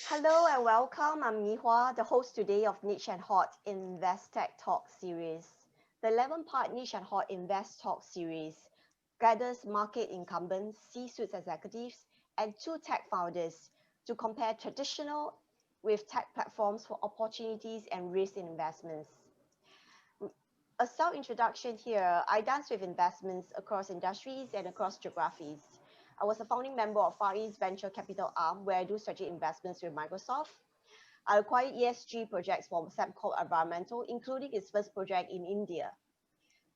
Hello and welcome. I'm Ngee Hua, the host today of Niche and Hot InvestTech Talk series. The 11-part Niche and Hot Invest Talk series gathers market incumbents, C-suite executives, and two tech founders to compare traditional with tech platforms for opportunities and risk in investments. A self-introduction here, I dance with investments across industries and across geographies. I was a founding member of Far East Venture Capital Arm, where I do strategic investments with Microsoft. I acquired ESG projects from Semco Environmental, including its first project in India.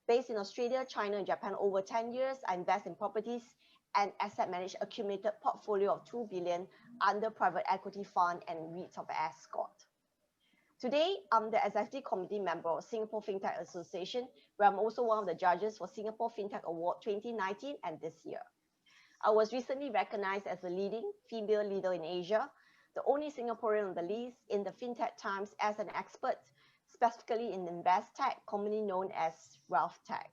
Based in Australia, China, and Japan over 10 years, I invest in properties and asset managed accumulated portfolio of 2 billion under private equity fund and REITs of Ascot. Today, I'm the executive committee member of Singapore Fintech Association, where I'm also one of the judges for Singapore Fintech Award 2019 and this year. I was recently recognized as the leading female leader in Asia, the only Singaporean on the list in the Fintech Times as an expert, specifically in InvestTech, commonly known as Wealth Tech.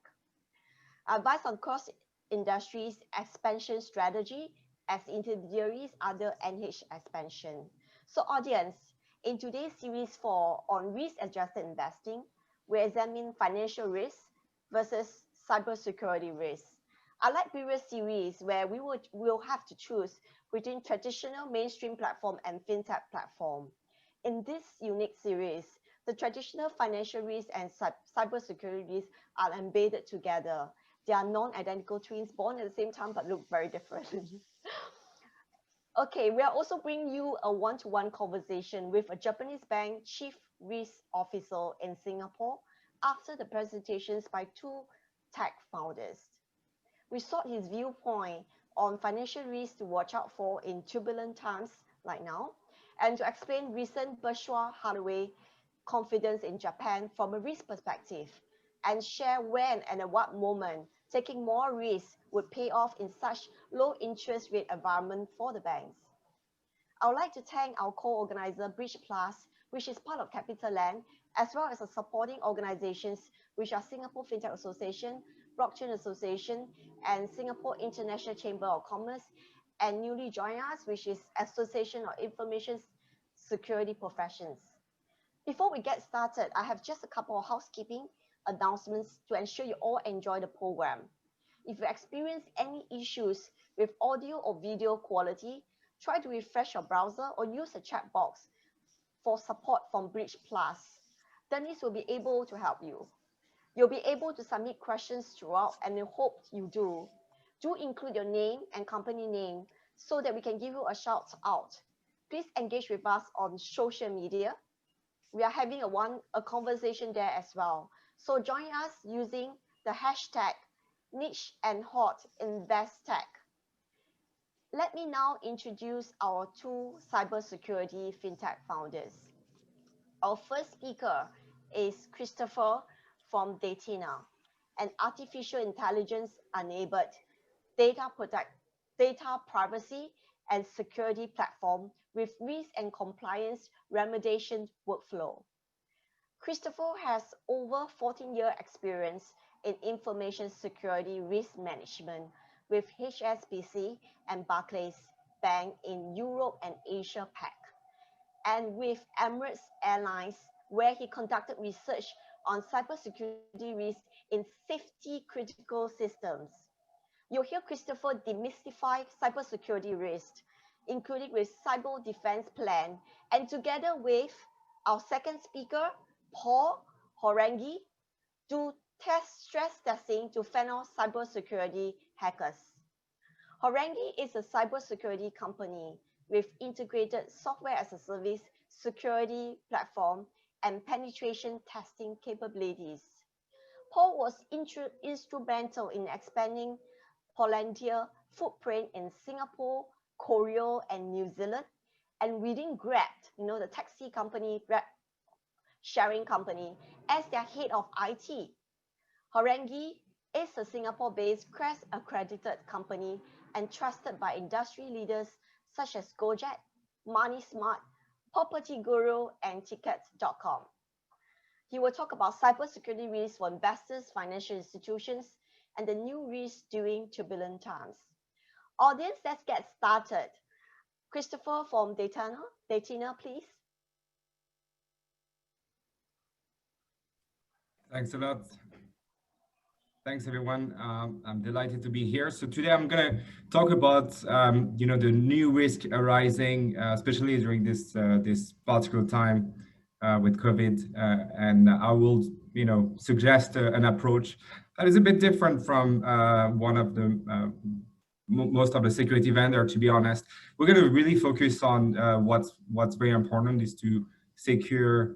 I advise on cross-industries expansion strategy as intermediaries under NH expansion. So audience, in today's series 4 on risk-adjusted investing, we examine financial risk versus cybersecurity risk. Unlike previous series where we will have to choose between traditional mainstream platform and fintech platform. In this unique series, the traditional financial risk and cybersecurity risk are embedded together. They are non-identical twins born at the same time but look very different. Okay, we are also bringing you a one-to-one conversation with a Japanese bank chief risk officer in Singapore after the presentations by two tech founders. We sought his viewpoint on financial risks to watch out for in turbulent times like now, and to explain recent Berkshire Hathaway confidence in Japan from a risk perspective, and share when and at what moment taking more risk would pay off in such low interest rate environment for the banks. I would like to thank our co-organizer Bridge Plus, which is part of CapitaLand, as well as the supporting organizations which are Singapore Fintech Association, Blockchain Association, and Singapore International Chamber of Commerce, and newly joined us, which is Association of Information Security Professions. Before we get started, I have just a couple of housekeeping announcements to ensure you all enjoy the program. If you experience any issues with audio or video quality, try to refresh your browser or use the chat box for support from Bridge Plus. Dennis will be able to help you. You'll be able to submit questions throughout, and we hope you do. Do include your name and company name so that we can give you a shout out. Please engage with us on social media. We are having a conversation there as well. So join us using the hashtag Niche and Hot InvestTech. Let me now introduce our two cybersecurity fintech founders. Our first speaker is Christopher from Dathena, an artificial intelligence-enabled data privacy and security platform with risk and compliance remediation workflow. Christopher has over 14-year experience in information security risk management with HSBC and Barclays Bank in Europe and Asia Pac, and with Emirates Airlines, where he conducted research on cybersecurity risk in safety critical systems. You'll hear Christopher demystify cybersecurity risk, including with cyber defense plan, and together with our second speaker, Paul Horangi, do stress testing to fend off cybersecurity hackers. Horangi is a cybersecurity company with integrated software as a service security platform and penetration testing capabilities. Paul was instrumental in expanding Palantir footprint in Singapore, Korea, and New Zealand, and within Grab, the taxi company, Grab sharing company, as their head of IT. Horangi is a Singapore-based CREST accredited company and trusted by industry leaders such as Gojek, MoneySmart, Property Guru, and Tickets.com. He will talk about cybersecurity risks for investors, financial institutions, and the new risks during turbulent times. Audience, let's get started. Christopher from Dathena, please. Thanks a lot. Thanks, everyone. I'm delighted to be here. So today I'm going to talk about, the new risk arising, especially during this particular time with COVID. And I will, suggest an approach that is a bit different from one of the most of the security vendor. To be honest, we're going to really focus on what's very important is to secure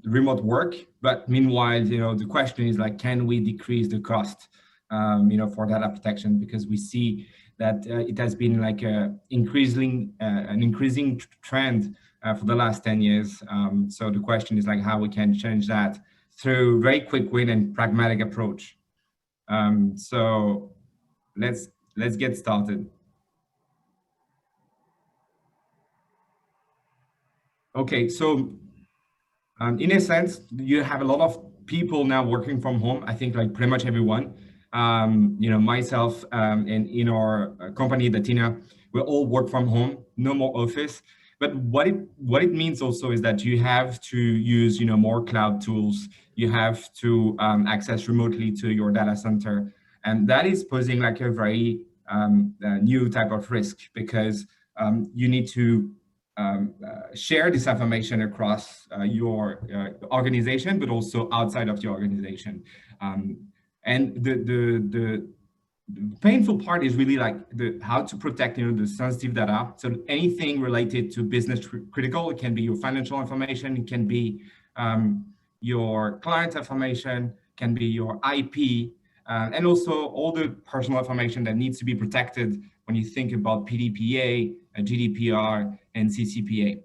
remote work. But meanwhile, the question is like, can we decrease the cost, for data protection? Because we see that it has been like an increasing trend for the last 10 years. So the question is like how we can change that through very quick win and pragmatic approach. So let's get started. Okay, so in a sense, you have a lot of people now working from home. I think like pretty much everyone, myself and in our company, Dathena, we all work from home, no more office. But what it means also is that you have to use, more cloud tools. You have to access remotely to your data center. And that is posing like a very new type of risk because you need to share this information across your organization, but also outside of your organization. And the painful part is really like how to protect the sensitive data. So anything related to business critical, it can be your financial information, it can be your client information, can be your IP, and also all the personal information that needs to be protected when you think about PDPA, GDPR, and CCPA.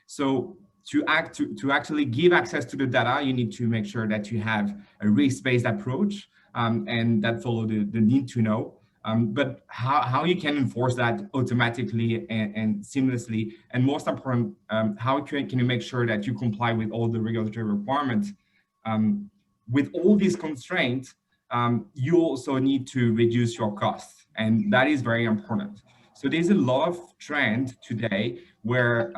So to actually give access to the data, you need to make sure that you have a risk-based approach and that follow the need to know. But how you can enforce that automatically and seamlessly, and most important, how can you make sure that you comply with all the regulatory requirements? With all these constraints, you also need to reduce your costs, and that is very important. So there's a lot of trend today where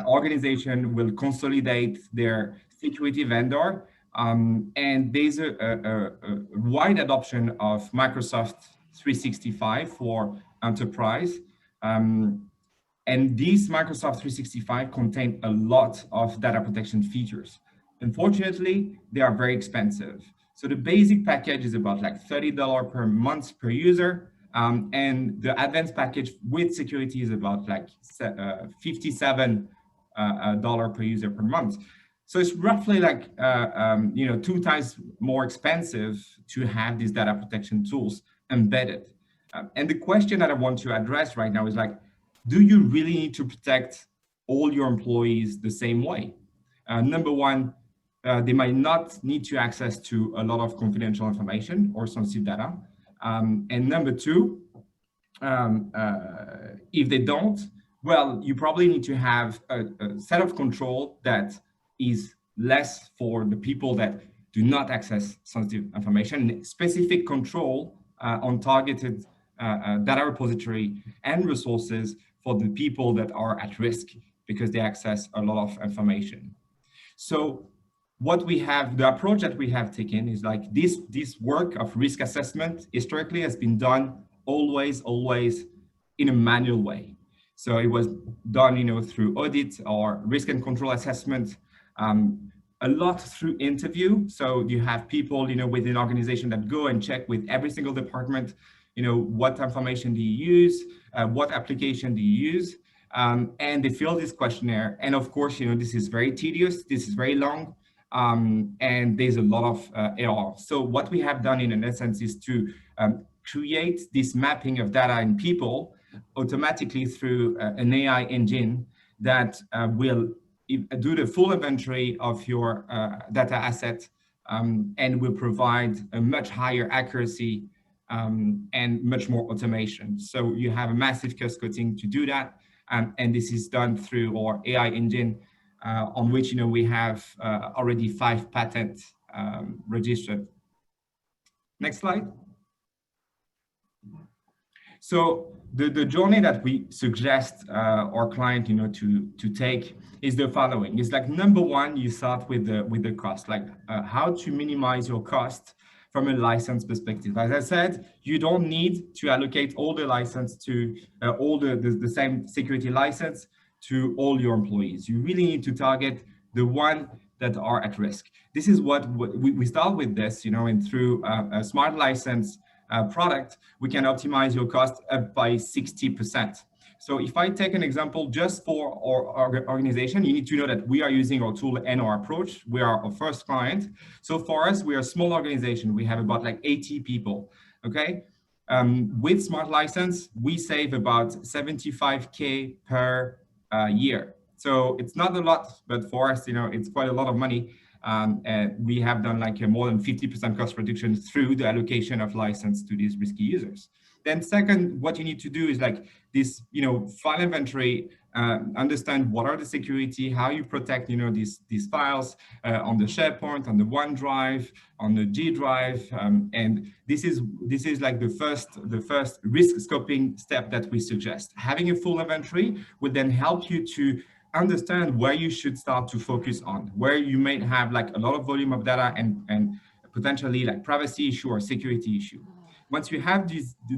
organization will consolidate their security vendor, and there's a wide adoption of Microsoft 365 for enterprise. And these Microsoft 365 contain a lot of data protection features. Unfortunately, they are very expensive. So the basic package is about like $30 per month per user. And the advanced package with security is about like $57 per user per month. So it's roughly like 2 times more expensive to have these data protection tools embedded. And the question that I want to address right now is like, do you really need to protect all your employees the same way? Number one, they might not need to access to a lot of confidential information or sensitive data. And number two, if they don't, well, you probably need to have a set of control that is less for the people that do not access sensitive information, specific control on targeted data repository and resources for the people that are at risk because they access a lot of information. So what we have, the approach that we have taken is like this work of risk assessment historically has been done always in a manual way. So it was done, through audit or risk and control assessment, a lot through interview. So you have people, within an organization that go and check with every single department, what information do you use, what application do you use, and they fill this questionnaire. And of course, this is very tedious, this is very long, and there's a lot of error. So what we have done in essence is to create this mapping of data in people automatically through an AI engine that will do the full inventory of your data asset and will provide a much higher accuracy and much more automation. So you have a massive cost cutting to do that. And this is done through our AI engine on which we have already 5 patents registered. Next slide. So the journey that we suggest our client, to take is the following. It's like, number one, you start with the cost, like how to minimize your cost from a license perspective. As I said, you don't need to allocate all the license to all the same security license to all your employees. You really need to target the one that are at risk. This is what we start with this, and through a smart license product, we can optimize your cost up by 60%. So if I take an example just for our organization, you need to know that we are using our tool and our approach. We are our first client. So for us, we are a small organization. We have about like 80 people, okay? With Smart License, we save about 75K per year. So it's not a lot, but for us, it's quite a lot of money. And we have done like a more than 50% cost reduction through the allocation of license to these risky users. Then second, what you need to do is like this, file inventory, understand what are the security, how you protect, these files on the SharePoint, on the OneDrive, on the G Drive, and this is like the first risk scoping step that we suggest. Having a full inventory will then help you to understand where you should start to focus on, where you may have like a lot of volume of data and potentially like privacy issue or security issue. Once you have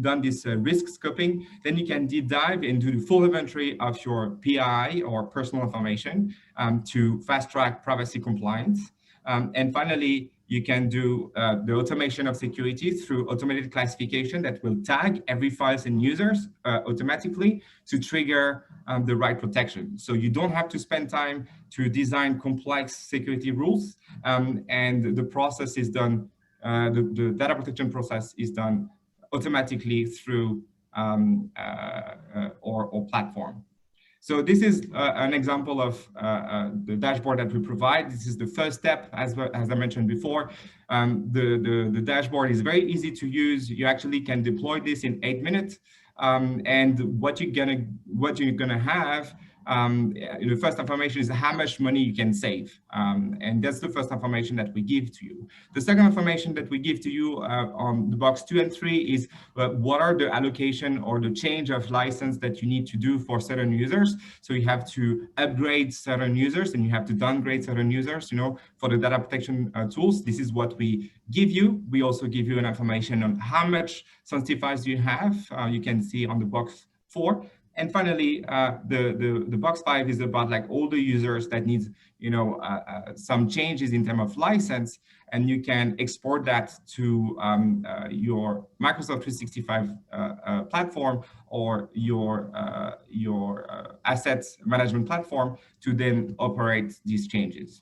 done this risk scoping, then you can deep dive into the full inventory of your PII or personal information to fast track privacy compliance. And finally, you can do the automation of security through automated classification that will tag every files and users automatically to trigger the right protection. So you don't have to spend time to design complex security rules, and the process is done. The data protection process is done automatically through our platform. So this is an example of the dashboard that we provide. This is the first step, as I mentioned before. The dashboard is very easy to use. You actually can deploy this in 8 minutes. And what you're gonna have, the first information is how much money you can save. And that's the first information that we give to you. The second information that we give to you on the box 2 and 3 is what are the allocation or the change of license that you need to do for certain users. So you have to upgrade certain users and you have to downgrade certain users, for the data protection tools. This is what we give you. We also give you an information on how much sensitive files you have. You can see on the box 4. And finally, the box 5 is about like all the users that needs, some changes in terms of license, and you can export that to your Microsoft 365 platform or your assets management platform to then operate these changes.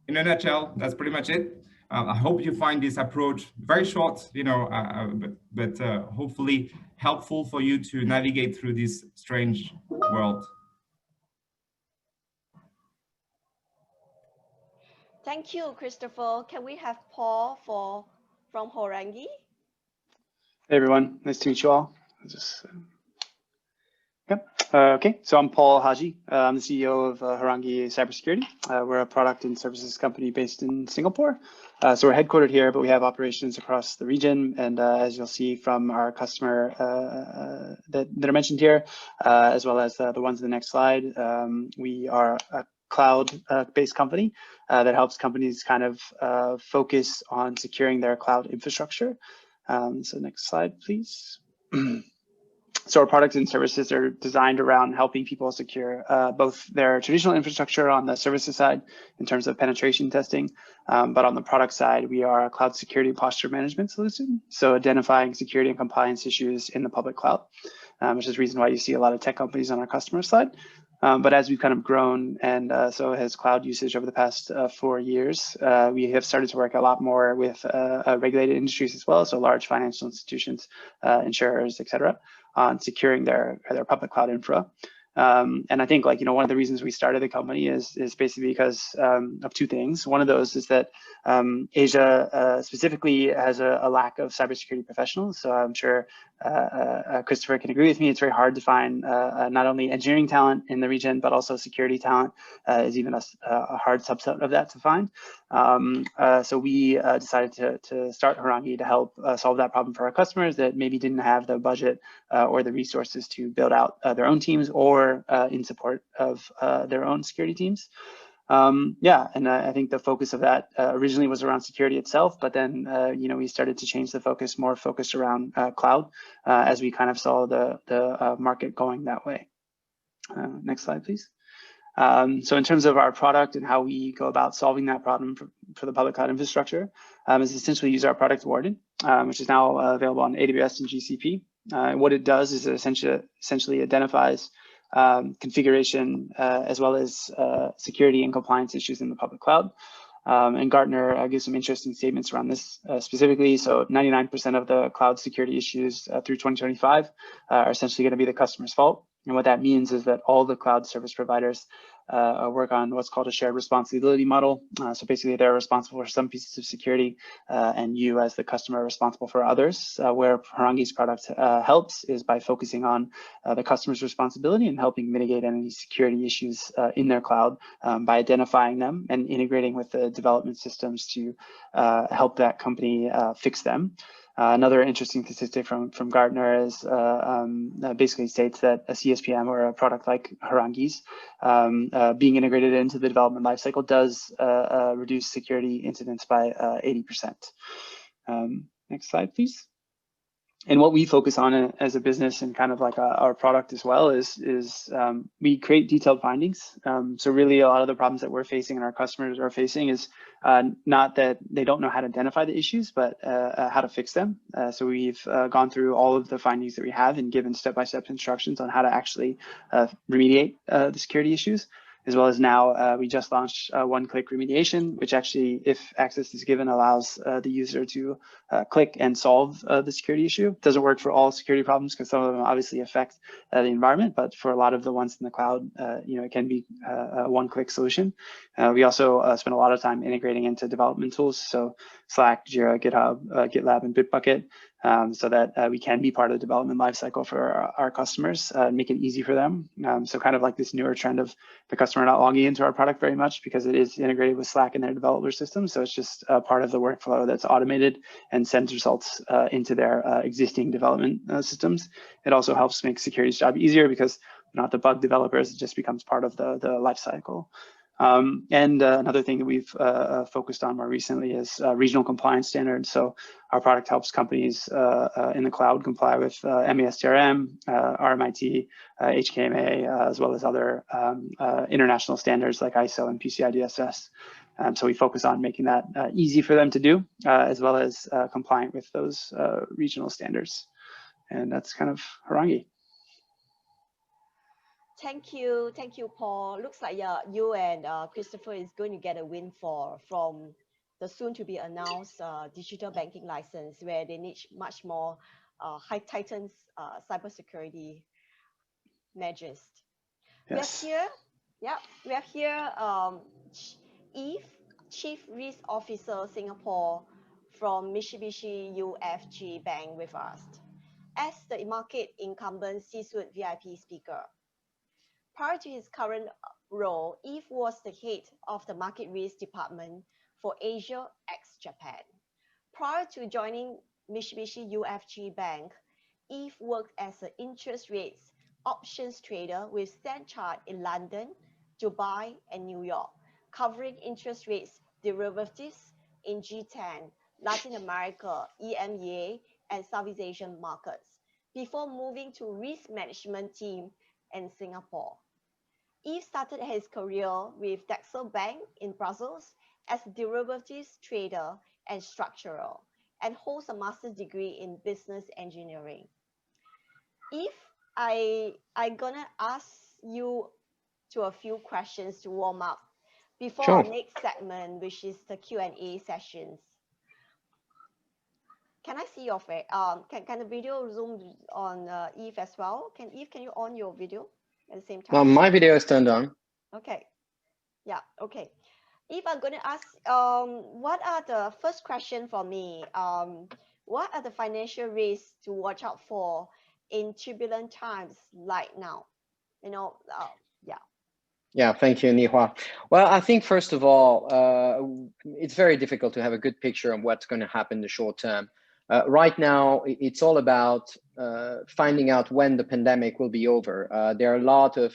In a nutshell, that's pretty much it. I hope you find this approach very short, but hopefully helpful for you to navigate through this strange world. Thank you, Christopher. Can we have Paul from Horangi? Hey everyone, nice to meet you all. Okay, so I'm Paul Haji. I'm the CEO of Horangi Cybersecurity. We're a product and services company based in Singapore. So we're headquartered here, but we have operations across the region. And as you'll see from our customer that are mentioned here, as well as the ones in the next slide, we are a cloud-based company that helps companies kind of focus on securing their cloud infrastructure. So next slide, please. So our products and services are designed around helping people secure both their traditional infrastructure on the services side in terms of penetration testing, but on the product side, we are a cloud security posture management solution. So identifying security and compliance issues in the public cloud, which is the reason why you see a lot of tech companies on our customer side. But as we've kind of grown and so has cloud usage over the past 4 years, we have started to work a lot more with regulated industries as well. So large financial institutions, insurers, et cetera, on securing their public cloud infra. And I think one of the reasons we started the company is basically because of 2 things. One of those is that Asia specifically has a lack of cybersecurity professionals. So I'm sure Christopher can agree with me, it's very hard to find not only engineering talent in the region, but also security talent is even a hard subset of that to find. So we decided to start Horangi to help solve that problem for our customers that maybe didn't have the budget or the resources to build out their own teams or in support of their own security teams. Yeah, and I think the focus of that originally was around security itself, but then we started to change the focus, more focused around cloud, as we kind of saw the market going that way. Next slide, please. So in terms of our product and how we go about solving that problem for the public cloud infrastructure, is essentially use our product Warden, which is now available on AWS and GCP. What it does is it essentially identifies configuration as well as security and compliance issues in the public cloud. And Gartner gives some interesting statements around this specifically. So 99% of the cloud security issues through 2025 are essentially going to be the customer's fault. And what that means is that all the cloud service providers work on what's called a shared responsibility model. So basically they're responsible for some pieces of security and you as the customer are responsible for others. Where Horangi's product helps is by focusing on the customer's responsibility and helping mitigate any security issues in their cloud by identifying them and integrating with the development systems to help that company fix them. Another interesting statistic from Gartner is basically states that a CSPM or a product like Horangi's being integrated into the development lifecycle does reduce security incidents by 80%. Next slide, please. And what we focus on as a business and kind of like our product as well is we create detailed findings. So really a lot of the problems that we're facing and our customers are facing is not that they don't know how to identify the issues, but how to fix them. So we've gone through all of the findings that we have and given step-by-step instructions on how to actually remediate the security issues. As well as now we just launched one-click remediation, which actually, if access is given, allows the user to click and solve the security issue. It doesn't work for all security problems because some of them obviously affect the environment, but for a lot of the ones in the cloud, it can be a one-click solution. We also spend a lot of time integrating into development tools, so Slack, Jira, GitHub, GitLab, and Bitbucket, so that we can be part of the development lifecycle for our customers, make it easy for them. So kind of like this newer trend of the customer not logging into our product very much because it is integrated with Slack in their developer system. So it's just part of the workflow that's automated and sends results into their existing development systems. It also helps make security's job easier because they're not the bug developers, it just becomes part of the lifecycle. And another thing that we've focused on more recently is regional compliance standards. So our product helps companies in the cloud comply with MESTRM, RMIT, HKMA, as well as other international standards like ISO and PCI DSS. So we focus on making that easy for them to do, as well as compliant with those regional standards. And that's kind of Horangi. Thank you, Paul. Looks like you and Christopher is going to get a win from the soon-to-be announced digital banking license, where they need much more high-tightened cybersecurity measures. Yes. We have here Eve, Chief Risk Officer Singapore from Mitsubishi UFG Bank with us as the market incumbent C-suite VIP speaker. Prior to his current role, Eve was the head of the market risk department for Asia ex-Japan. Prior to joining Mitsubishi UFG Bank, Eve worked as an interest rates options trader with Stanchart in London, Dubai, and New York, covering interest rates derivatives in G10, Latin America, EMEA, and Southeast Asian markets, before moving to risk management team in Singapore. Eve started his career with Dexel Bank in Brussels as a derivatives trader and structural, and holds a master's degree in business engineering. Eve, I'm gonna ask you to a few questions to warm up before our next segment, which is the Q&A sessions. Can I see your face? Can the video zoom on Eve as well? Can you on your video at the same time? My video is turned on. Okay. Yeah. Okay. Eve, I'm going to ask, what are the first question for me? what are the financial risks to watch out for in turbulent times like now? You know, yeah. Yeah, thank you, Ngee Hua. Well, I think first of all, it's very difficult to have a good picture of what's going to happen in the short term. Right now, it's all about finding out when the pandemic will be over. There are a lot of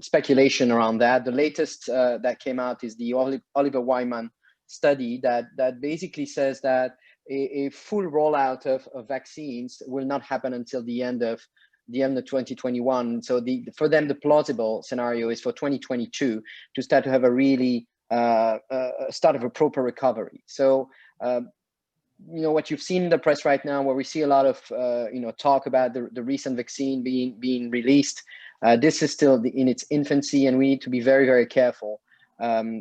speculation around that. The latest that came out is the Oliver Wyman study that basically says that a full rollout of vaccines will not happen until the end of 2021. So for them, the plausible scenario is for 2022 to start to have a really start of a proper recovery. So you know, what you've seen in the press right now, where we see a lot of you know, talk about the recent vaccine being released, this is still in its infancy, and we need to be very, very careful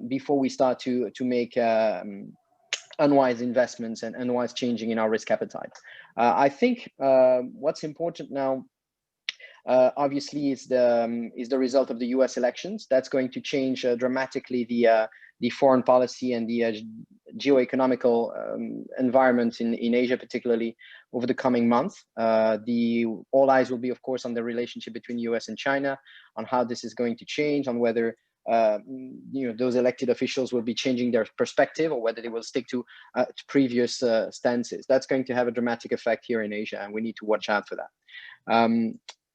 before we start to make unwise investments and unwise changing in our risk appetite. I think what's important now, obviously, is the result of the U.S. elections. That's going to change dramatically the foreign policy and the geoeconomical environment in Asia, particularly over the coming months. All eyes will be, of course, on the relationship between U.S. and China, on how this is going to change, on whether you know, those elected officials will be changing their perspective, or whether they will stick to previous stances. That's going to have a dramatic effect here in Asia, and we need to watch out for that.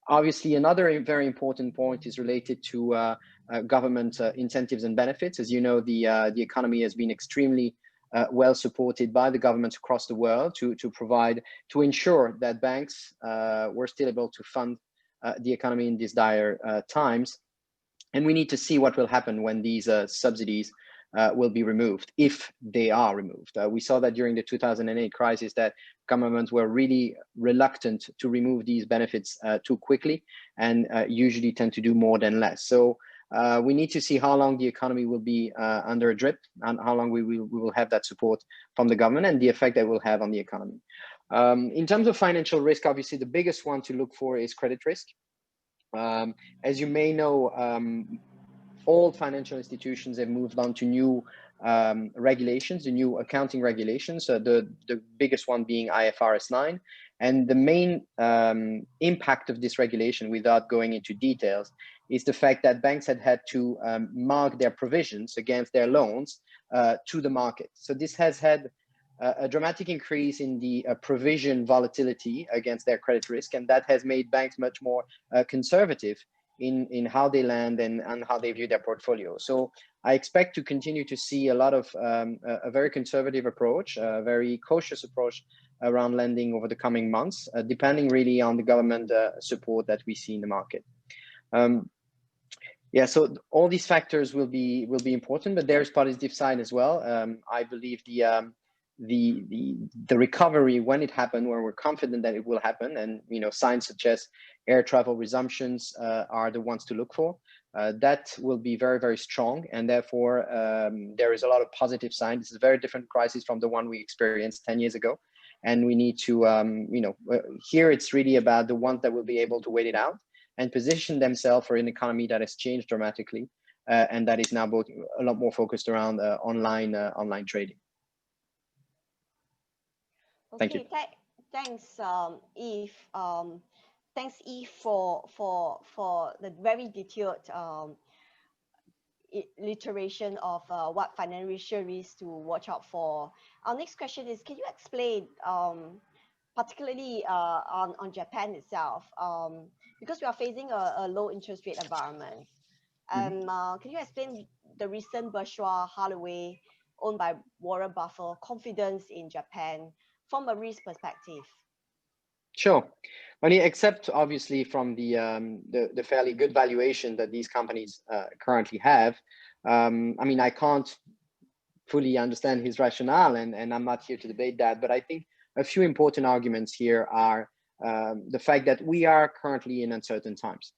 Obviously, another very important point is related to government incentives and benefits. As you know, the economy has been extremely well supported by the governments across the world to ensure that banks were still able to fund the economy in these dire times. And we need to see what will happen when these subsidies will be removed, if they are removed. We saw that during the 2008 crisis, that governments were really reluctant to remove these benefits too quickly, and usually tend to do more than less. So we need to see how long the economy will be under a drip, and how long we will have that support from the government, and the effect that will have on the economy. In terms of financial risk, obviously the biggest one to look for is credit risk. As you may know, all financial institutions have moved on to new regulations, the new accounting regulations, the biggest one being IFRS 9. And the main impact of this regulation, without going into details, is the fact that banks had to mark their provisions against their loans to the market. So this has had a dramatic increase in the provision volatility against their credit risk, and that has made banks much more conservative in how they lend and how they view their portfolio. So I expect to continue to see a lot of a very conservative approach, a very cautious approach around lending over the coming months, depending really on the government support that we see in the market. Yeah, so all these factors will be important, but there's positive side as well. I believe the recovery, when it happened, where we're confident that it will happen, and you know, signs such as air travel resumptions are the ones to look for. That will be very, very strong, and therefore there is a lot of positive signs. This is a very different crisis from the one we experienced 10 years ago, and we need to you know, here it's really about the ones that will be able to wait it out and position themselves for an economy that has changed dramatically, and that is now both a lot more focused around online trading. Okay, thank you. Thanks, Eve. Thanks, Eve, for the very detailed iteration of what financial risks to watch out for. Our next question is, can you explain, particularly on Japan itself, because we are facing a low interest rate environment, and can you explain the recent Berkshire Hathaway, owned by Warren Buffett, confidence in Japan from a risk perspective? Sure. Well, except obviously from the fairly good valuation that these companies currently have, I mean, I can't fully understand his rationale, and I'm not here to debate that, but I think a few important arguments here are the fact that we are currently in uncertain times.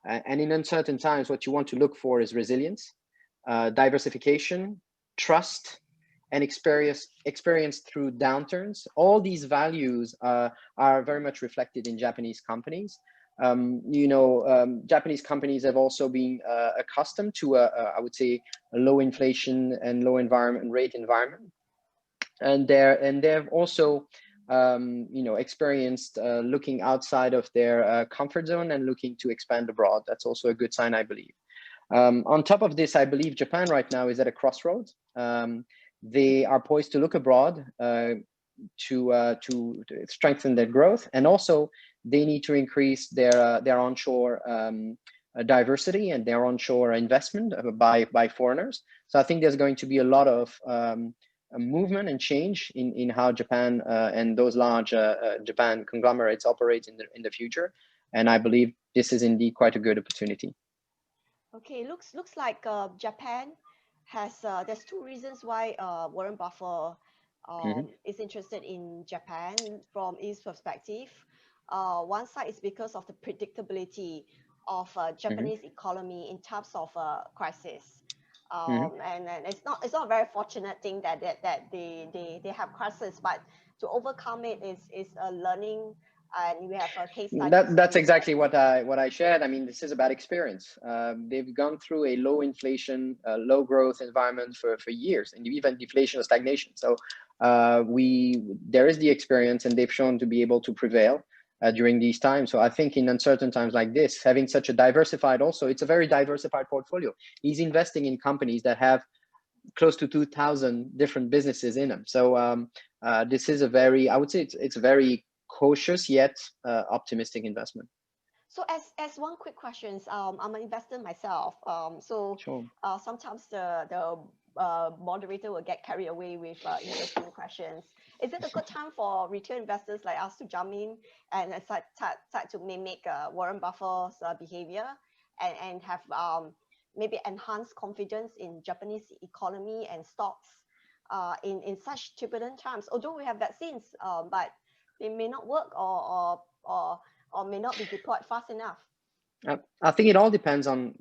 And in uncertain times, what you want to look for is resilience, diversification, trust, and experience through downturns. All these values are very much reflected in Japanese companies. You know, Japanese companies have also been accustomed to, I would say, a low inflation and low rate environment. and they've also experienced looking outside of their comfort zone and looking to expand abroad. That's also a good sign, I believe. On top of this, I believe Japan right now is at a crossroads. They are poised to look abroad to strengthen their growth, and also they need to increase their onshore diversity and their onshore investment by foreigners. So I think there's going to be a lot of a movement and change in how Japan and those large Japan conglomerates operate in the future. And I believe this is indeed quite a good opportunity. Okay, looks like Japan has there's two reasons why Warren Buffett is interested in Japan from his perspective. One side is because of the predictability of Japanese economy in terms of crisis. And it's not a very fortunate thing that they have crisis, but to overcome it is a learning, and we have a case study. That's exactly what I shared. I mean, this is about experience. They've gone through a low inflation, low growth environment for years, and even deflation or stagnation. So there is the experience, and they've shown to be able to prevail during these times. So I think in uncertain times like this, having such a diversified, also it's a very diversified portfolio. He's investing in companies that have close to 2,000 different businesses in them. So this is a very, I would say it's a very cautious yet optimistic investment. So as one quick question, I'm an investor myself. Sure. Sometimes the moderator will get carried away with interesting questions. Is it a good time for retail investors like us to jump in and start to mimic Warren Buffett's behavior and have maybe enhanced confidence in Japanese economy and stocks in such turbulent times? Although we have vaccines, but they may not work or may not be deployed fast enough. I think it all depends on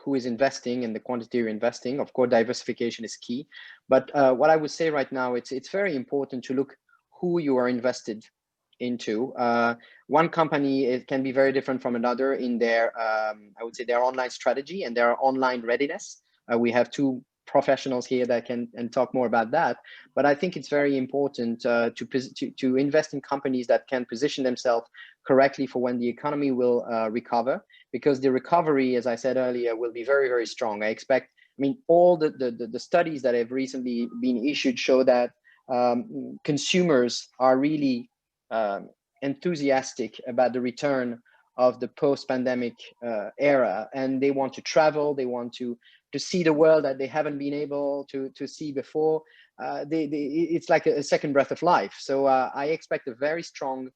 who is investing and the quantity you're investing. Of course, diversification is key. But what I would say right now, it's very important to look who you are invested into. One company, it can be very different from another in their, I would say, their online strategy and their online readiness. We have two professionals here that can talk more about that. But I think it's very important to invest in companies that can position themselves correctly for when the economy will recover, because the recovery, as I said earlier, will be very, very strong. I mean, all the studies that have recently been issued show that consumers are really enthusiastic about the return of the post-pandemic era, and they want to travel, they want to see the world that they haven't been able to see before. It's like a second breath of life. So I expect a very strong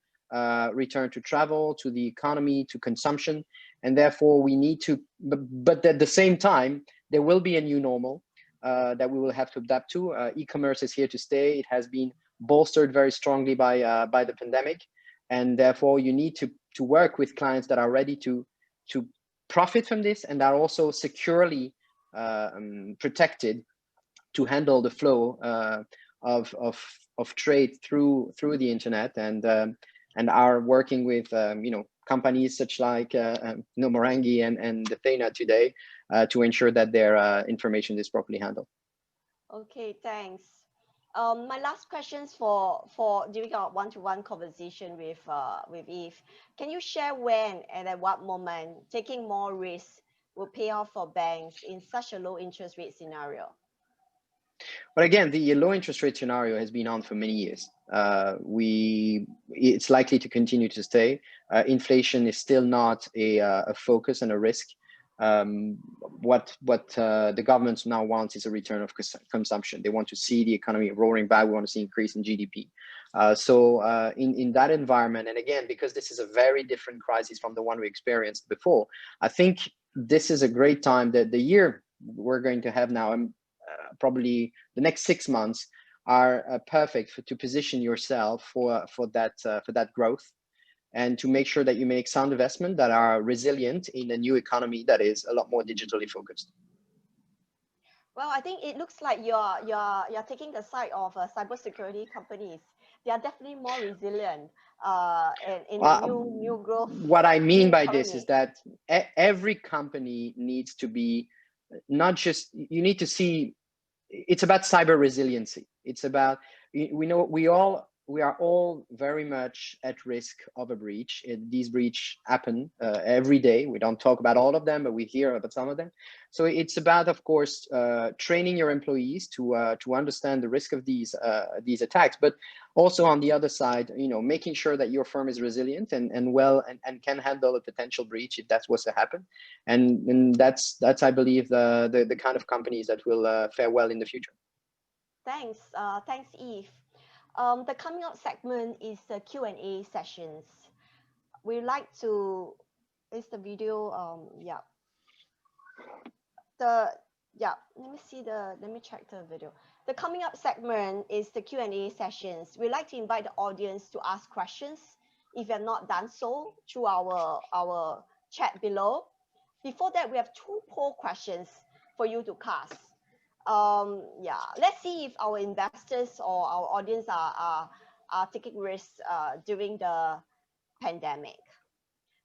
return to travel, to the economy, to consumption, and therefore we need to, but at the same time, there will be a new normal that we will have to adapt to. E-commerce is here to stay. It has been bolstered very strongly by the pandemic, and therefore you need to work with clients that are ready to profit from this and are also securely protected to handle the flow of trade through the internet, and are working with companies such like Horangi and Dathena today to ensure that their information is properly handled. Okay, thanks. My last questions for during our one-to-one conversation with Eve. Can you share when and at what moment taking more risk will pay off for banks in such a low interest rate scenario? But again, the low interest rate scenario has been on for many years. It's likely to continue to stay. Inflation is still not a focus and a risk. What the government now wants is a return of consumption. They want to see the economy roaring back. We want to see increase in GDP. So in that environment, and again, because this is a very different crisis from the one we experienced before, I think this is a great time that the year we're going to have now, probably the next 6 months, are perfect to position yourself for that growth, and to make sure that you make sound investment that are resilient in a new economy that is a lot more digitally focused. Well, I think it looks like you're taking the side of cybersecurity companies. They are definitely more resilient in new growth. What I mean by this is that every company needs to be, not just, you need to see it's about cyber resiliency. It's about, we know we are all very much at risk of a breach. These breaches happen every day. We don't talk about all of them, but we hear about some of them. So it's about, of course, training your employees to understand the risk of these attacks, but also on the other side, making sure that your firm is resilient and well and can handle a potential breach if that was to happen. And that's I believe the kind of companies that will fare well in the future. Thanks, Yves. The coming up segment is the Q&A sessions. We like to, is the video, let me check the video. The coming up segment is the Q&A sessions. We like to invite the audience to ask questions if you have not done so through our chat below. Before that, we have 2 poll questions for you to cast. Let's see if our investors or our audience are taking risks during the pandemic.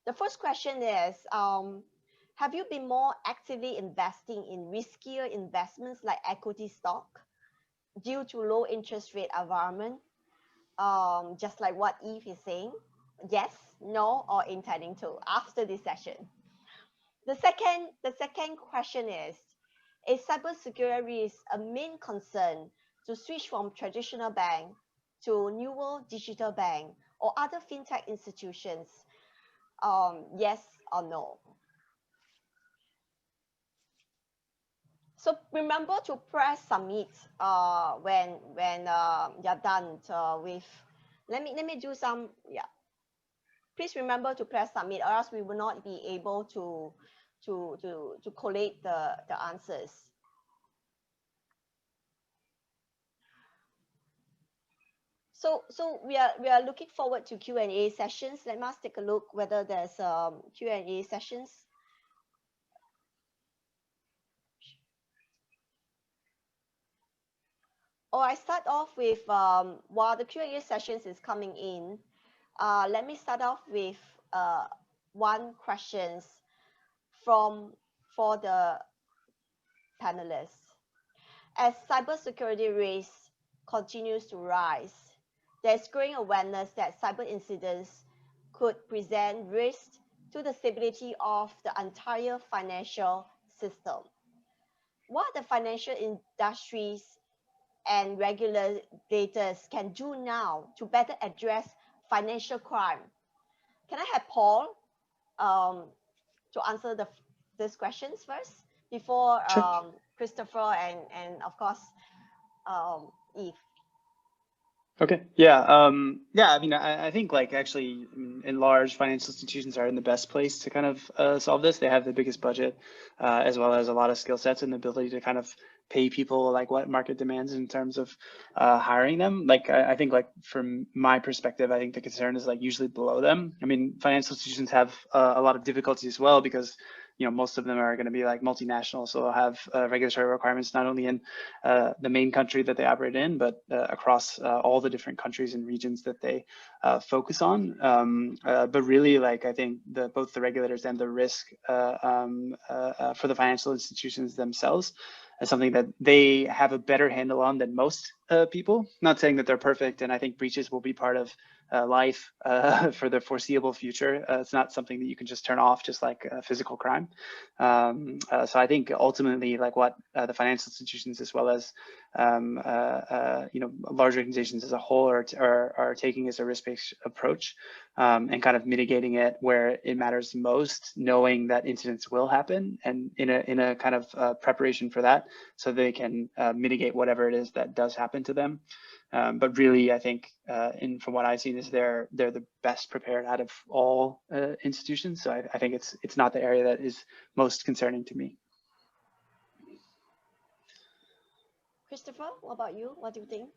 The first question is, have you been more actively investing in riskier investments like equity stock due to low interest rate environment? Just like what Yves is saying, yes, no, or intending to after this session. The second question is cybersecurity risk a main concern to switch from traditional bank to newer digital bank or other fintech institutions? Yes or no? So remember to press submit when you're done with. Let me do some. Please remember to press submit, or else we will not be able to collate the answers. So we are looking forward to Q&A sessions. Let us take a look whether there's Q&A sessions. I start off with while the Q&A sessions is coming in. Let me start off with one questions for the panelists. As cybersecurity risk continues to rise, there's growing awareness that cyber incidents could present risks to the stability of the entire financial system. What the financial industries and regulators can do now to better address financial crime? Can I have Paul to answer these questions first before Sure. Christopher and of course Yves? Okay. Yeah. I mean, I think like actually in large financial institutions are in the best place to kind of solve this. They have the biggest budget as well as a lot of skill sets and the ability to kind of pay people like what market demands in terms of hiring them. Like I think like from my perspective, I think the concern is like usually below them. I mean, financial institutions have a lot of difficulties as well because most of them are going to be like multinational, so they'll have regulatory requirements not only in the main country that they operate in, but across all the different countries and regions that they focus on. But really, like I think both the regulators and the risk for the financial institutions themselves is something that they have a better handle on than most people. Not saying that they're perfect, and I think breaches will be part of life for the foreseeable future. It's not something that you can just turn off, just like physical crime. So I think ultimately, like what the financial institutions as well as large organizations as a whole are taking as a risk-based approach and kind of mitigating it where it matters most, knowing that incidents will happen and in a kind of preparation for that, so they can mitigate whatever it is that does happen to them. But really, I think, from what I've seen, is they're the best prepared out of all institutions. So I think it's not the area that is most concerning to me. Christopher, what about you? What do you think?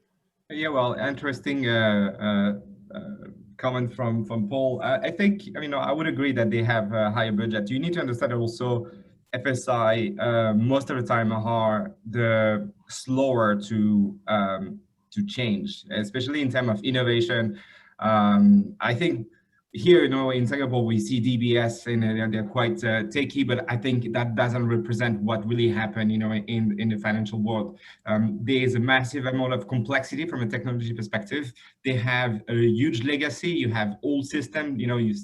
Yeah, well, interesting comment from Paul. I think, I would agree that they have a higher budget. You need to understand that also FSI most of the time are the slower to change, especially in terms of innovation. I think here, in Singapore, we see DBS and they're quite techy, but I think that doesn't represent what really happened, in the financial world. There is a massive amount of complexity from a technology perspective. They have a huge legacy. You have old systems,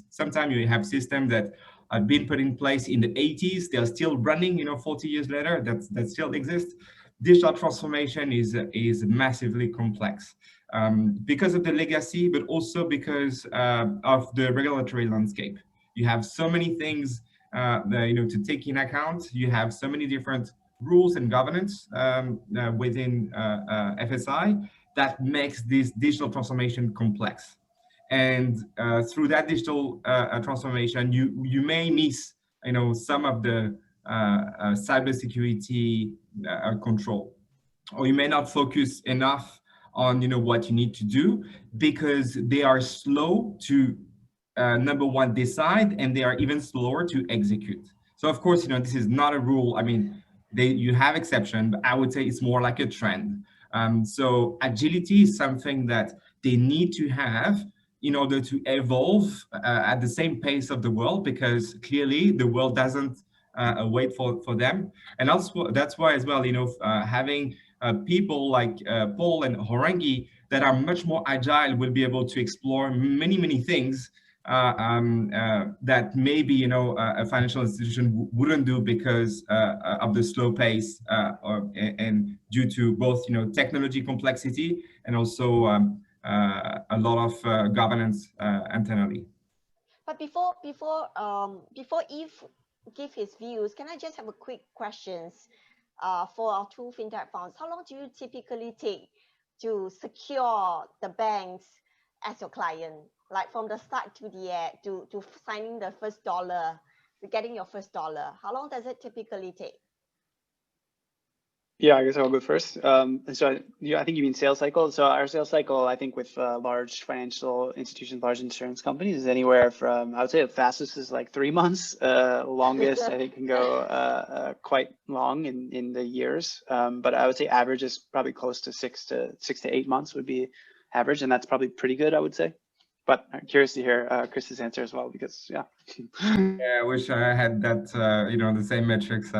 sometimes you have systems that have been put in place in the 80s. They're still running, 40 years later, that still exist. Digital transformation is massively complex. Because of the legacy, but also because of the regulatory landscape. You have so many things to take in account. You have so many different rules and governance within FSI that makes this digital transformation complex. And through that digital transformation, you may miss some of the cybersecurity control, or you may not focus enough on what you need to do, because they are slow to number one, decide, and they are even slower to execute. So of course, this is not a rule. I mean, you have exception, but I would say it's more like a trend. So agility is something that they need to have in order to evolve at the same pace of the world, because clearly the world doesn't wait for them. And also that's why as well, having people like Paul and Horangi that are much more agile will be able to explore many things that maybe a financial institution wouldn't do because of the slow pace and due to both technology complexity and also a lot of governance internally. But before Yves give his views, can I just have a quick questions for our two fintech funds? How long do you typically take to secure the banks as your client, like from the start to the end, to signing the first dollar, to getting your first dollar? How long does it typically take? Yeah, I guess I'll go first. So I think you mean sales cycle. So our sales cycle, I think with large financial institutions, large insurance companies, is anywhere from, I would say the fastest is like 3 months. Longest I think can go quite long in the years. But I would say average is probably close to 6 to 8 months would be average, and that's probably pretty good, I would say. But I'm curious to hear Chris's answer as well, because yeah. Yeah, I wish I had that, the same metrics.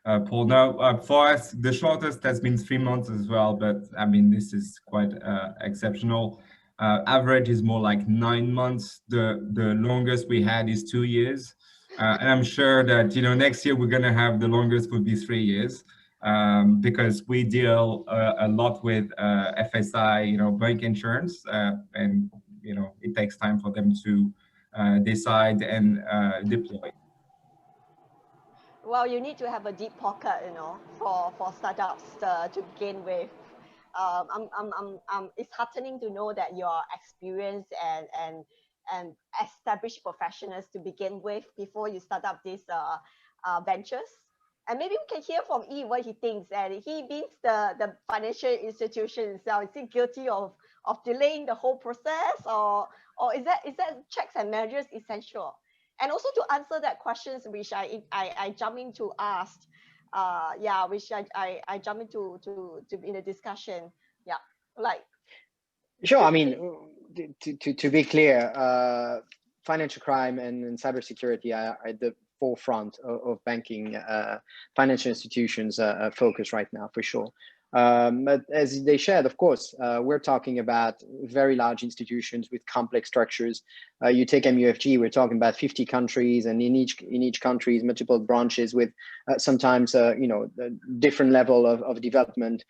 Paul, no, for us, the shortest has been 3 months as well, but I mean, this is quite exceptional. Average is more like 9 months. The longest we had is 2 years. And I'm sure that, next year we're going to have the longest would be 3 years, because we deal a lot with FSI, bank insurance, and, it takes time for them to decide and deploy. Well, you need to have a deep pocket, for startups to begin with. It's heartening to know that you're experienced and established professionals to begin with before you start up these ventures. And maybe we can hear from Yves what he thinks. And he being the financial institution itself, is he guilty of delaying the whole process, or is that checks and measures essential? And also to answer that questions which I jump into asked, which I jump into in a discussion. Yeah, like. Sure. I mean, to be clear, financial crime and cybersecurity are at the forefront of banking, financial institutions focus right now, for sure. But as they shared, of course, we're talking about very large institutions with complex structures. You take MUFG, we're talking about 50 countries, and in each country is multiple branches with sometimes different level of development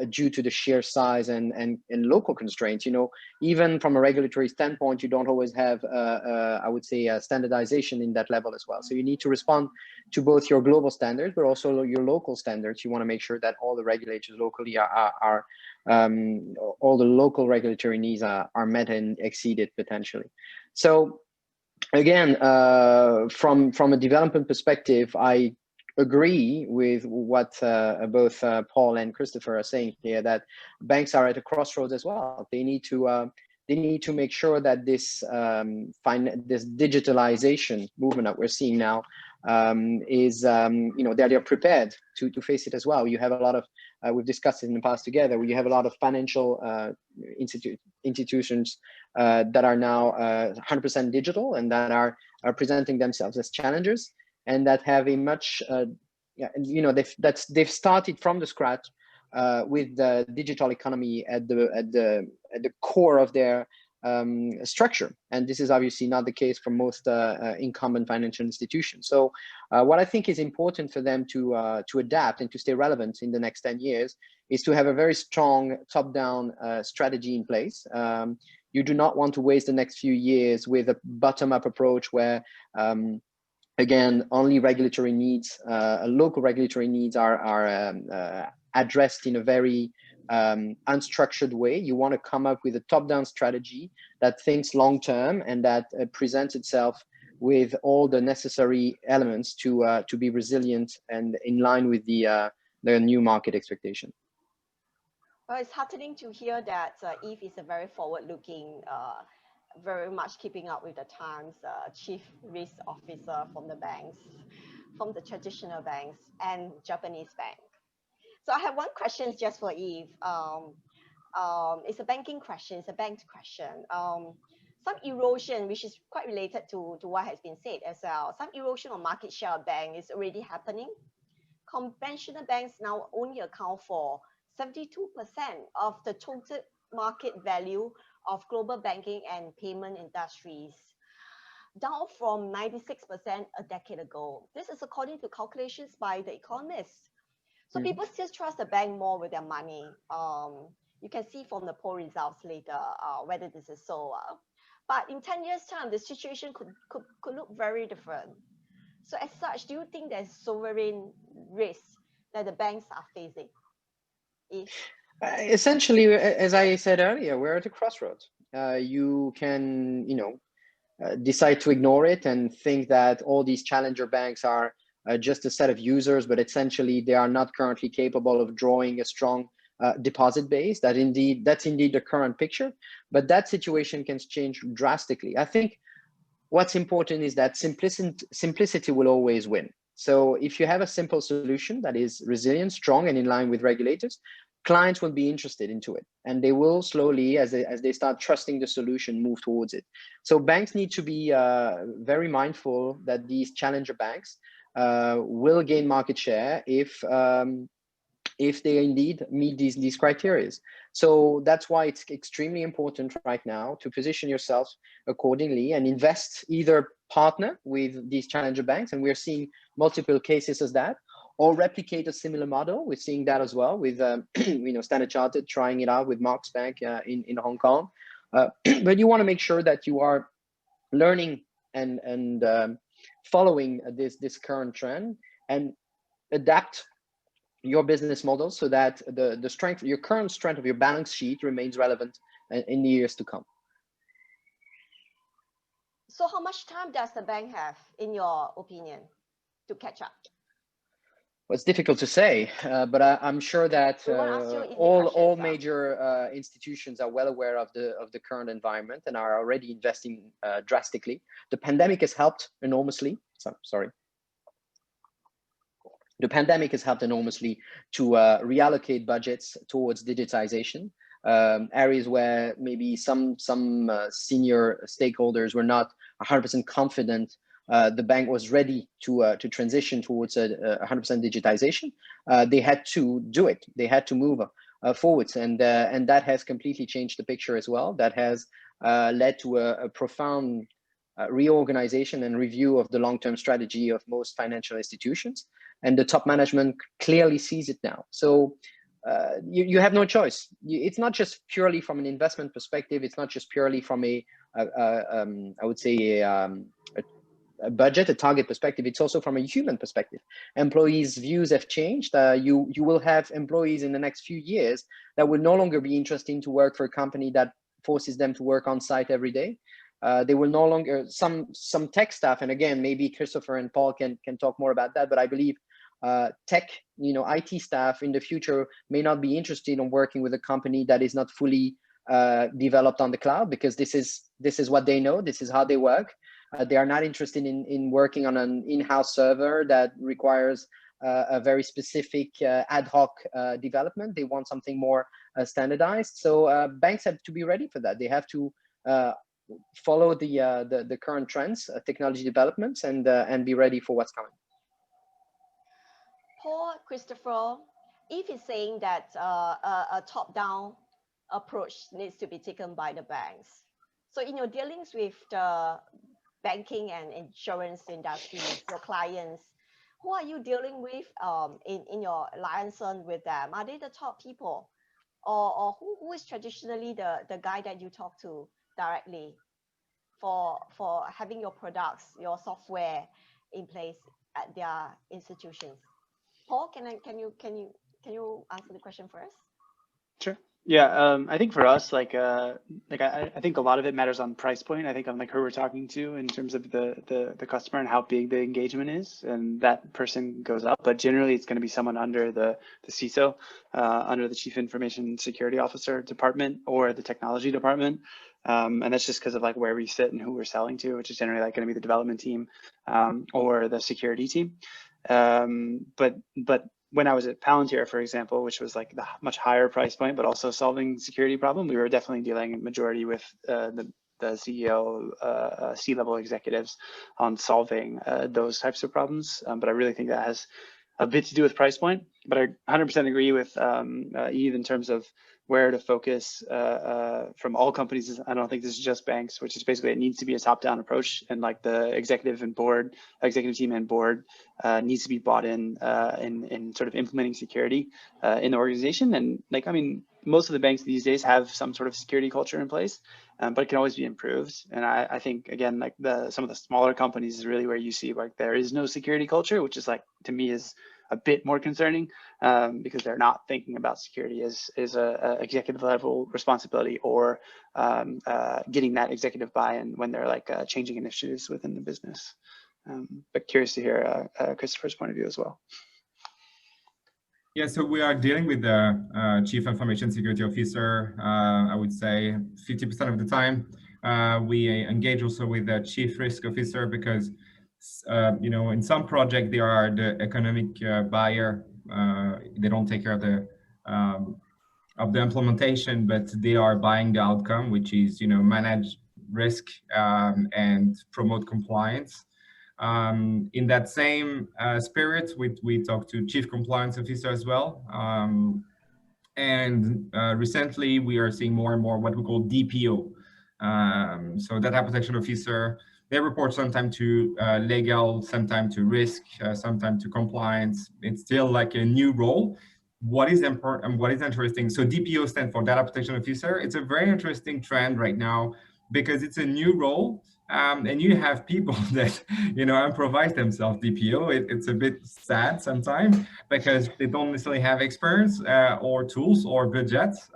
due to the sheer size and local constraints. Even from a regulatory standpoint, you don't always have I would say standardization in that level as well. So you need to respond to both your global standards, but also your local standards. You want to make sure that all the regulators locally are all the local regulatory needs are met and exceeded potentially. So again, from a development perspective, I agree with what both Paul and Christopher are saying here, that banks are at a crossroads as well. They need to make sure that this digitalization movement that we're seeing now that they're prepared to face it as well. You have a lot of, we've discussed it in the past together, where you have a lot of financial institutions that are now 100% digital and that are presenting themselves as challengers, and that have a much, they've started from the scratch with the digital economy at the core of their structure. And this is obviously not the case for most incumbent financial institutions. So what I think is important for them to adapt and to stay relevant in the next 10 years is to have a very strong top-down strategy in place. You do not want to waste the next few years with a bottom-up approach where, again, only regulatory needs, local regulatory needs are addressed in a very unstructured way. You want to come up with a top-down strategy that thinks long-term and that presents itself with all the necessary elements to be resilient and in line with the new market expectation. Well, it's heartening to hear that Eve is a very forward-looking, very much keeping up with the times, chief risk officer from the banks, from the traditional banks and Japanese bank. So I have one question just for Eve. It's a banking question, it's a banked question. Some erosion, which is quite related to what has been said as well. Some erosion of market share of bank is already happening. Conventional banks now only account for 72% of the total market value of global banking and payment industries, down from 96% a decade ago. This is according to calculations by the economists. So people still trust the bank more with their money. You can see from the poll results later whether this is so. But in 10 years' time, the situation could look very different. So as such, do you think there's sovereign risk that the banks are facing? Essentially, as I said earlier, we're at a crossroads. You can, decide to ignore it and think that all these challenger banks are just a set of users, but essentially they are not currently capable of drawing a strong deposit base. That's indeed the current picture, but that situation can change drastically. I think what's important is that simplicity will always win. So if you have a simple solution that is resilient, strong, and in line with regulators, clients will be interested into it, and they will slowly, as they start trusting the solution, move towards it. So banks need to be very mindful that these challenger banks will gain market share if they indeed meet these criteria. So that's why it's extremely important right now to position yourself accordingly and invest, either partner with these challenger banks, and we're seeing multiple cases as that, or replicate a similar model. We're seeing that as well with Standard Chartered trying it out with Marks Bank in Hong Kong. But you want to make sure that you are learning and following this current trend and adapt your business model so that your current strength of your balance sheet remains relevant in the years to come. So how much time does the bank have, in your opinion, to catch up? Well, it's difficult to say, but I'm sure that all major institutions are well aware of the current environment and are already investing drastically. The pandemic has helped enormously. The pandemic has helped enormously to reallocate budgets towards digitization, areas where maybe some senior stakeholders were not 100% confident the bank was ready to transition towards 100% digitization. They had to do it. They had to move forwards, and that has completely changed the picture as well. That has led to a profound reorganization and review of the long-term strategy of most financial institutions, and the top management clearly sees it now. So you have no choice. It's not just purely from an investment perspective. It's not just purely from I would say a budget, a target perspective. It's also from a human perspective. Employees' views have changed. You will have employees in the next few years that will no longer be interested to work for a company that forces them to work on site every day. They will no longer, some tech staff, and again, maybe Christopher and Paul can talk more about that, but I believe tech, IT staff in the future may not be interested in working with a company that is not fully developed on the cloud, because this is what they know, this is how they work. They are not interested in working on an in-house server that requires a very specific ad hoc development. They want something more standardized. So banks have to be ready for that. They have to follow the current trends, technology developments, and be ready for what's coming. Paul, Christopher, if he's saying that a top-down approach needs to be taken by the banks, so in your dealings with the banking and insurance industries, your clients, who are you dealing with in your liaison with them? Are they the top people, or who is traditionally the guy that you talk to directly for having your products, your software in place at their institutions? Paul, can you answer the question first? Sure. Yeah, I think for us, I think a lot of it matters on price point. I think on like who we're talking to in terms of the customer and how big the engagement is, and that person goes up. But generally, it's going to be someone under the CISO, under the Chief Information Security Officer department or the technology department. And that's just because of like where we sit and who we're selling to, which is generally like going to be the development team or the security team. But when I was at Palantir, for example, which was like the much higher price point, but also solving security problem, we were definitely dealing majority with the CEO, C-level executives on solving those types of problems. But I really think that has a bit to do with price point. But I 100% agree with Yves in terms of where to focus from all companies. I don't think this is just banks, which is basically it needs to be a top-down approach, and like the executive team and board needs to be bought in sort of implementing security in the organization. And like, I mean, most of the banks these days have some sort of security culture in place, but it can always be improved. And I think again, like some of the smaller companies is really where you see like there is no security culture, which is like to me is a bit more concerning because they're not thinking about security as a executive level responsibility or getting that executive buy-in when they're like changing initiatives within the business. But curious to hear Christopher's point of view as well. Yeah, so we are dealing with the Chief Information Security Officer, I would say 50% of the time. We engage also with the Chief Risk Officer because you know, in some project they are the economic buyer. They don't take care of the implementation, but they are buying the outcome, which is, you know, manage risk and promote compliance. In that same spirit, we talk to Chief Compliance Officer as well. And recently we are seeing more and more what we call DPO. So Data Protection Officer. They report sometimes to legal, sometimes to risk, sometimes to compliance. It's still like a new role. What is important and what is interesting? So DPO stands for Data Protection Officer. It's a very interesting trend right now because it's a new role, and you have people that, you know, improvise themselves DPO. It's a bit sad sometimes because they don't necessarily have experience or tools or budgets.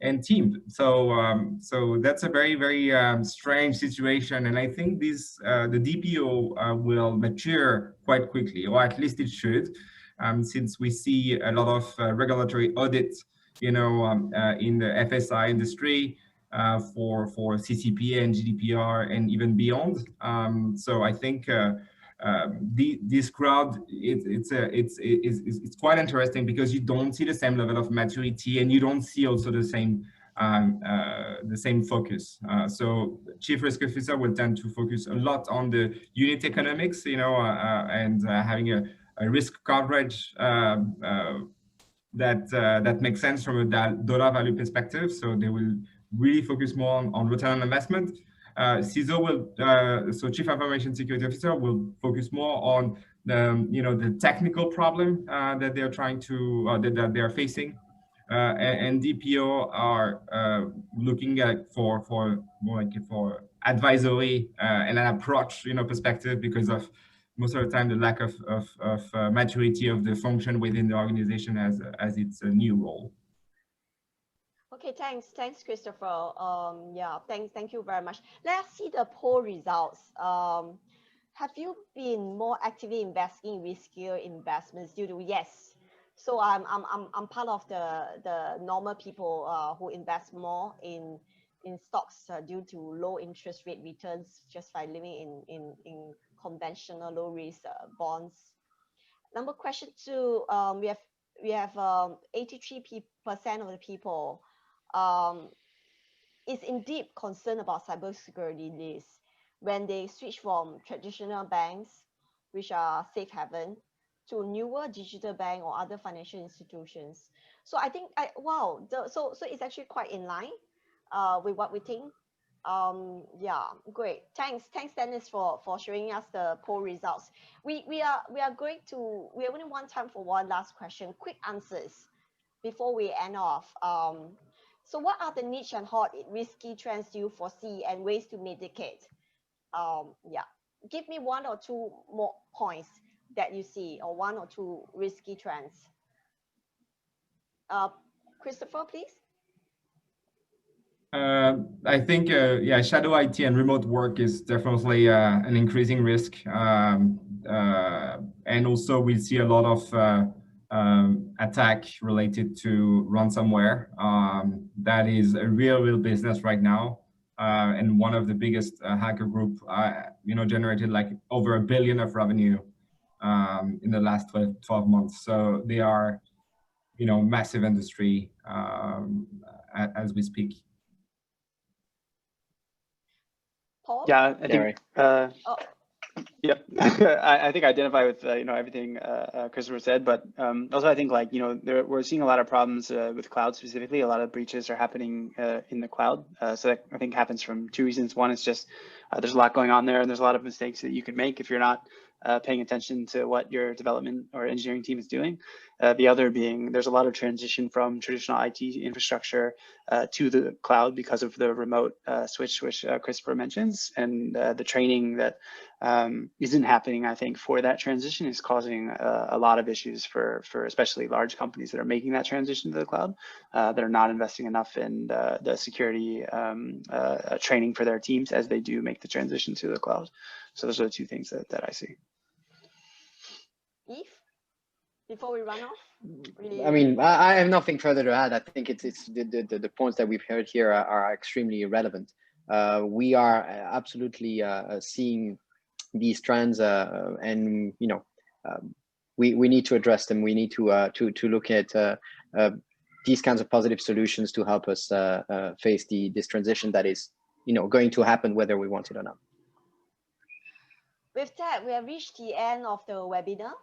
And team. So that's a very, very strange situation. And I think this the DPO will mature quite quickly, or at least it should, since we see a lot of regulatory audits, you know, in the FSI industry for CCPA and GDPR and even beyond. So I think this crowd, it's quite interesting because you don't see the same level of maturity and you don't see also the same focus. So Chief Risk Officer will tend to focus a lot on the unit economics, you know, and having a risk coverage that makes sense from a dollar value perspective. So they will really focus more on return on investment. CISO will, so Chief Information Security Officer will focus more on the technical problem that they're trying to that they're facing, and DPO are looking at for more like for advisory and an approach perspective, because of most of the time the lack of maturity of the function within the organization as it's a new role. Okay, thanks, Christopher. Yeah, thank you very much. Let's see the poll results. Have you been more actively investing in riskier investments due to yes? So I'm part of the normal people who invest more in in stocks due to low interest rate returns just by living in conventional low risk bonds. Number question 2, we have 83% of the people is indeed concerned about cybersecurity risk when they switch from traditional banks, which are safe haven, to newer digital bank or other financial institutions. So I think so it's actually quite in line with what we think. Yeah, great. Thanks, Dennis, for showing us the poll results. We only one time for one last question. Quick answers before we end off. So what are the niche and hot risky trends you foresee and ways to mitigate? Yeah, give me 1 or 2 more points that you see, or 1 or 2 risky trends. Christopher, please. I think, yeah, shadow IT and remote work is definitely an increasing risk. And also we see a lot of attack related to ransomware. That is a real business right now. And one of the biggest hacker group, generated like over $1 billion of revenue in the last 12 months. So they are, massive industry as we speak. Paul? Yeah, I think. Yep, I think I identify with everything Christopher said, but also I think we're seeing a lot of problems with cloud specifically. A lot of breaches are happening in the cloud. So that I think happens from 2 reasons. One is just there's a lot going on there, and there's a lot of mistakes that you can make if you're not paying attention to what your development or engineering team is doing. The other being there's a lot of transition from traditional IT infrastructure to the cloud because of the remote switch, which Christopher mentions, and the training that isn't happening, I think, for that transition is causing a lot of issues for especially large companies that are making that transition to the cloud, that are not investing enough in the security training for their teams as they do make the transition to the cloud. So those are the 2 things that I see. Eve, before we run off? Really? I mean, I have nothing further to add. I think it's the points that we've heard here are extremely relevant. We are absolutely seeing these trends, and we need to address them. We need to look at these kinds of positive solutions to help us face this transition that is going to happen whether we want it or not. With that, we have reached the end of the webinar.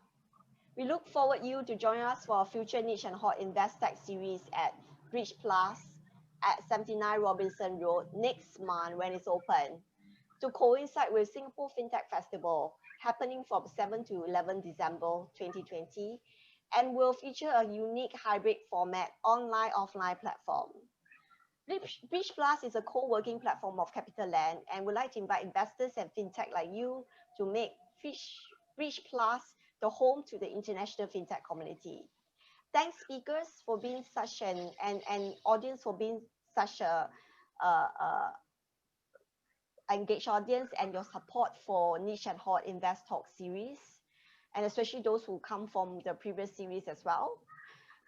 We look forward you to join us for our future niche and hot InvestTech series at Bridge Plus at 79 Robinson Road next month when it's open, to coincide with Singapore Fintech Festival happening from 7 to 11 December 2020, and will feature a unique hybrid format online-offline platform. Bridge Plus is a co-working platform of CapitaLand and would like to invite investors and fintech like you to make Bridge Plus the home to the international fintech community. Thanks speakers for being such and audience for being such a engaged audience, and your support for niche and hot Invest Talk series, and especially those who come from the previous series as well.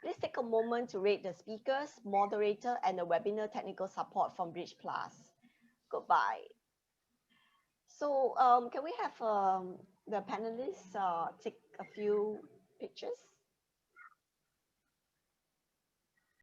Please take a moment to rate the speakers, moderator, and the webinar technical support from Bridge Plus. Goodbye. So can we have the panelists take a few pictures?